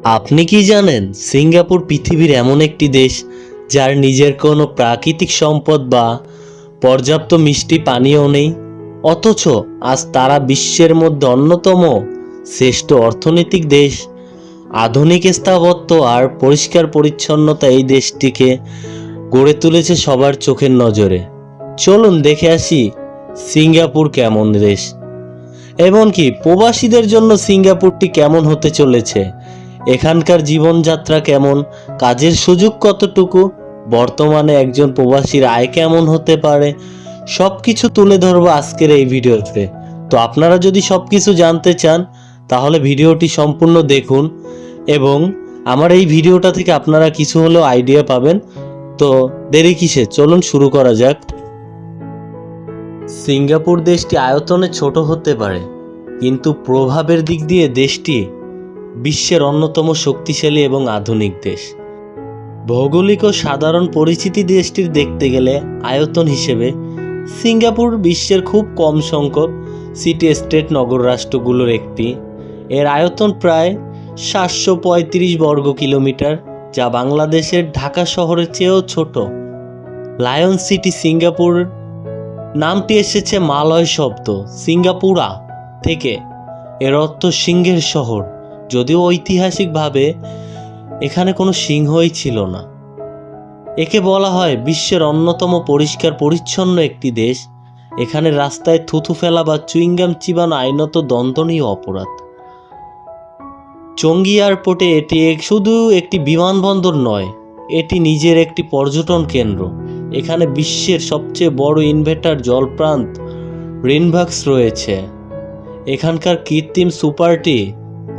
আপনি কি জানেন সিঙ্গাপুর পৃথিবীর এমন একটি দেশ যার নিজের কোনো প্রাকৃতিক সম্পদ বা পর্যাপ্ত মিষ্টি পানীয় নেই, অথচ আজ তারা বিশ্বের মধ্যে অন্যতম শ্রেষ্ঠ অর্থনৈতিক দেশ। আধুনিক স্থাপত্য আর পরিষ্কার পরিচ্ছন্নতা এই দেশটিকে গড়ে তুলেছে সবার চোখের নজরে। চলুন দেখে আসি সিঙ্গাপুর কেমন দেশ, এমনকি প্রবাসীদের জন্য সিঙ্গাপুরটি কেমন হতে চলেছে, এখানকার জীবনযাত্রা কেমন, কাজের সুযোগ কতটুকু, বর্তমানে একজন প্রবাসীর আয় কেমন হতে পারে, সব কিছু তুলে ধরবো আজকের এই ভিডিওতে। তো আপনারা যদি সব কিছু জানতে চান তাহলে ভিডিওটি সম্পূর্ণ দেখুন এবং আমার এই ভিডিওটা থেকে আপনারা কিছু হলেও আইডিয়া পাবেন। তো দেরি কিসে, চলুন শুরু করা যাক। সিঙ্গাপুর দেশটি আয়তনে ছোট হতে পারে, কিন্তু প্রভাবের দিক দিয়ে দেশটি বিশ্বের অন্যতম শক্তিশালী এবং আধুনিক দেশ। ভৌগোলিক ও সাধারণ পরিচিতি দেশটির দেখতে গেলে আয়তন হিসেবে সিঙ্গাপুর বিশ্বের খুব কম সংখ্যক সিটি স্টেট নগর রাষ্ট্রগুলোর একটি। এর আয়তন প্রায় 735 বর্গ কিলোমিটার, যা বাংলাদেশের ঢাকা শহরের চেয়েও ছোট। লায়ন সিটি সিঙ্গাপুর নামটি এসেছে মালয় শব্দ সিঙ্গাপুরা থেকে। এর অর্থ সিংহের শহর, যদিও ঐতিহাসিকভাবে এখানে কোনো সিংহই ছিল না। একে বলা হয় বিশ্বের অন্যতম পরিষ্কার পরিচ্ছন্ন একটি দেশ। এখানে রাস্তায় থুথু ফেলা বা চুইংগাম চিবানো আইনত দণ্ডনীয় অপরাধ। চঙ্গি এয়ারপোর্টে এটি শুধু একটি বিমানবন্দর নয়, এটি নিজের একটি পর্যটন কেন্দ্র। এখানে বিশ্বের সবচেয়ে বড় ইনভার্টার জলপ্রান্ত রিনভাক্স রয়েছে। এখানকার কৃত্রিম সুপারটি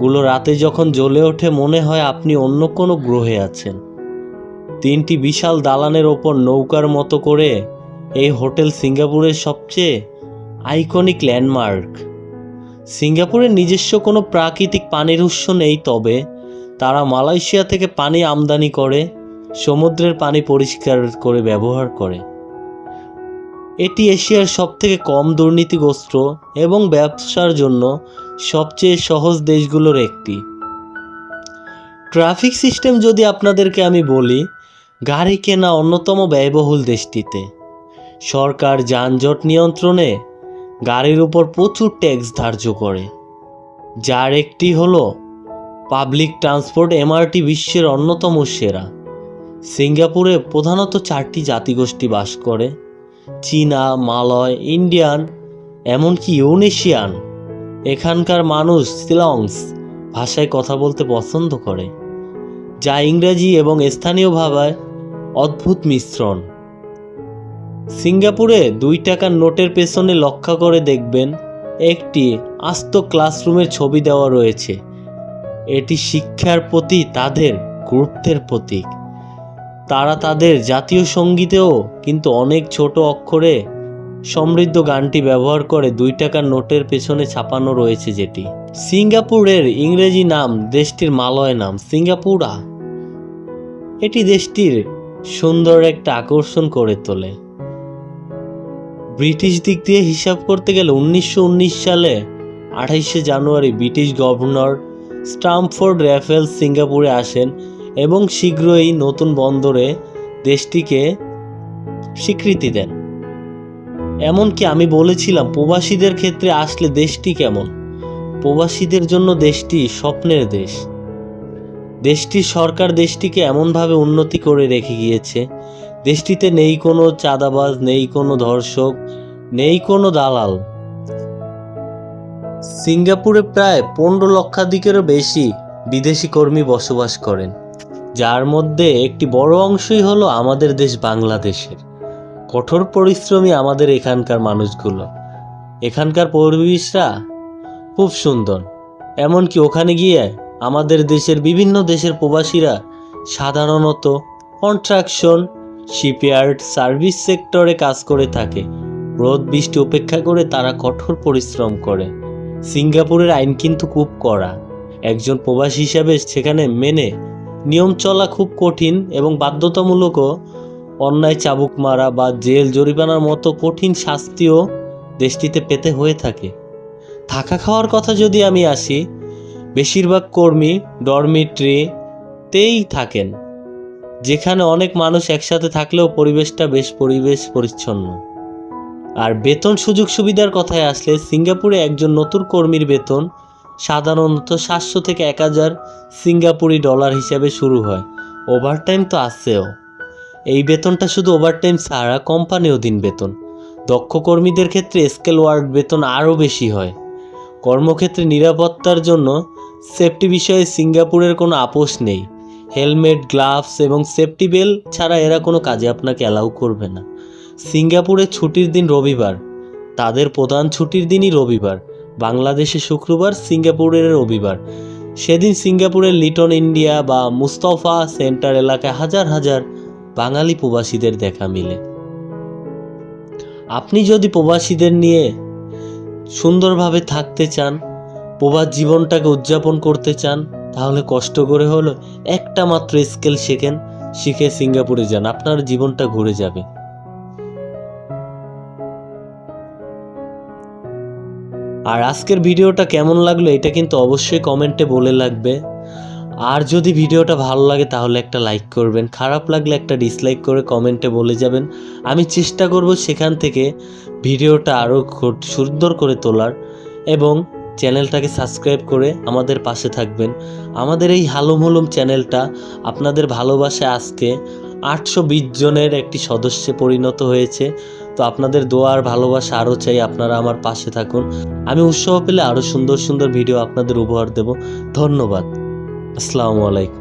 গুলো রাতে যখন জ্বলে ওঠে মনে হয় আপনি অন্য কোনো গ্রহে আছেন। 3টি বিশাল দালানের ওপর নৌকার মতো করে এই হোটেল সিঙ্গাপুরের সবচেয়ে আইকনিক ল্যান্ডমার্ক। সিঙ্গাপুরের নিজস্ব কোনো প্রাকৃতিক পানির উৎস নেই, তবে তারা মালয়েশিয়া থেকে পানি আমদানি করে সমুদ্রের পানি পরিষ্কার করে ব্যবহার করে। এটি এশিয়ার সবথেকে কম দুর্নীতিগ্রস্ত এবং ব্যবসার জন্য সবচেয়ে সহজ দেশগুলোর একটি। ট্রাফিক সিস্টেম যদি আপনাদেরকে আমি বলি, গাড়ি কেনা অন্যতম ব্যয়বহুল দেশটিতে। সরকার যানজট নিয়ন্ত্রণে গাড়ির উপর প্রচুর ট্যাক্স ধার্য করে, যার একটি হলো পাবলিক ট্রান্সপোর্ট এমআরটি বিশ্বের অন্যতম সেরা। সিঙ্গাপুরে প্রধানত 4টি জাতিগোষ্ঠী বাস করে: চীনা, মালয়, ইন্ডিয়ান, এমনকি ইউনেশিয়ান। এখানকার মানুষ সিলংস ভাষায় কথা বলতে পছন্দ করে, যা ইংরেজি এবং স্থানীয় ভাষায় অদ্ভুত মিশ্রণ। সিঙ্গাপুরে 2 টাকার নোটের পেছনে লক্ষ্য করে দেখবেন একটি আস্ত ক্লাসরুমের ছবি দেওয়া রয়েছে। এটি শিক্ষার প্রতি তাদের গুরুত্বের প্রতীক। তারা তাদের জাতীয় সঙ্গীতেও কিন্তু অনেক ছোট অক্ষরে সমৃদ্ধ গানটি ব্যবহার করে 2 টাকার নোটের পেছনে ছাপানো রয়েছে, যেটি সিঙ্গাপুরের ইংরেজি নাম, দেশটির মালয় নাম সিঙ্গাপুরা। এটি দেশটির সুন্দর একটা আকর্ষণ করে তোলে। ব্রিটিশ দিক দিয়ে হিসাব করতে গেলে 1919 সালে 28শে জানুয়ারি ব্রিটিশ গভর্নর স্ট্যামফোর্ড র্যাফেলস সিঙ্গাপুরে আসেন এবং শীঘ্রই নতুন বন্দরে দেশটিকে স্বীকৃতি দেন। এমনকি আমি বলেছিলাম প্রবাসীদের ক্ষেত্রে আসলে দেশটি কেমন। প্রবাসীদের জন্য দেশটি স্বপ্নের দেশ। দেশটির সরকার দেশটিকে এমনভাবে উন্নতি করে রেখে গিয়েছে, দেশটিতে নেই কোনো চাঁদাবাজ, নেই কোনো ধর্ষক, নেই কোনো দালাল। সিঙ্গাপুরে প্রায় 15 লক্ষাধিকেরও বেশি বিদেশি কর্মী বসবাস করেন, যার মধ্যে একটি বড় অংশই হলো আমাদের দেশ বাংলাদেশের। কঠোর পরিশ্রমী আমাদের এখানকার মানুষগুলো। এখানকার পরিবেশরা খুব সুন্দর, এমনকি ওখানে গিয়ে আমাদের দেশের বিভিন্ন দেশের প্রবাসীরা সাধারণত কনস্ট্রাকশন, শিপইয়ার্ড, সার্ভিস সেক্টরে কাজ করে থাকে। রোদ বৃষ্টি উপেক্ষা করে তারা কঠোর পরিশ্রম করে। সিঙ্গাপুরের আইন কিন্তু খুব কড়া। একজন প্রবাসী হিসাবে সেখানে মেনে নিয়ম চলা খুব কঠিন এবং বাধ্যতামূলকও। অন্যায় চাবুক মারা বা জেল জরিমানার মতো কঠিন শাস্তিও দেশটিতে পেতে হয়ে থাকে। থাকা খাওয়ার কথা যদি আমি আসি, বেশিরভাগ কর্মী ডরমিটরিতেই থাকেন, যেখানে অনেক মানুষ একসাথে থাকলেও পরিবেশটা বেশ পরিচ্ছন্ন। আর বেতন সুযোগ সুবিধার কথায় আসলে সিঙ্গাপুরে একজন নতুন কর্মীর বেতন সাধারণত 700 থেকে 1000 সিঙ্গাপুরি ডলার হিসাবে শুরু হয়। ওভারটাইম তো আছেও। এই বেতনটা শুধু ওভারটাইম ছাড়া কোম্পানি অধীন বেতন। দক্ষ কর্মীদের ক্ষেত্রে স্কেল ওয়ার্ড বেতন আরও বেশি হয়। কর্মক্ষেত্রে নিরাপত্তার জন্য সেফটি বিষয়ে সিঙ্গাপুরের কোনো আপোষ নেই। হেলমেট, গ্লাভস এবং সেফটি বেল্ট ছাড়া এরা কোনো কাজে আপনাকে অ্যালাউ করবে না। সিঙ্গাপুরের ছুটির দিন রবিবার, তাদের প্রধান ছুটির দিনই রবিবার। বাংলাদেশে শুক্রবার, সিঙ্গাপুরের রবিবার। সেদিন সিঙ্গাপুরের লিটন ইন্ডিয়া বা মুস্তাফা সেন্টার এলাকায় হাজার হাজার বাঙালি প্রবাসীদের দেখা মিলে। আপনি যদি প্রবাসীদের নিয়ে সুন্দরভাবে থাকতে চান, প্রবাস জীবনটাকে উদযাপন করতে চান, তাহলে কষ্ট করে হলো একটা মাত্র স্কিল শেখেন, শিখে সিঙ্গাপুরে যান, আপনার জীবনটা ঘুরে যাবে। আর আজকের ভিডিওটা কেমন লাগলো এটা কিন্তু অবশ্যই কমেন্টে বলে লাগবে। আর যদি ভিডিওটা ভালো লাগে তাহলে একটা লাইক করবেন, খারাপ লাগলে একটা ডিসলাইক করে কমেন্টে বলে যাবেন। আমি চেষ্টা করব সেখান থেকে ভিডিওটা আরও সুন্দর করে তোলার, এবং চ্যানেলটাকে সাবস্ক্রাইব করে আমাদের পাশে থাকবেন। আমাদের এই হালুম হলুম চ্যানেলটা আপনাদের ভালোবাসায় আজকে 820 জনের একটি সদস্যে পরিণত হয়েছে। তো আপনাদের দোয়া আর ভালোবাসা আরও চাই, আপনারা আমার পাশে থাকুন। আমি উৎসাহ পেলে আরও সুন্দর সুন্দর ভিডিও আপনাদের উপহার দেব। ধন্যবাদ। আসসালামু আলাইকুম।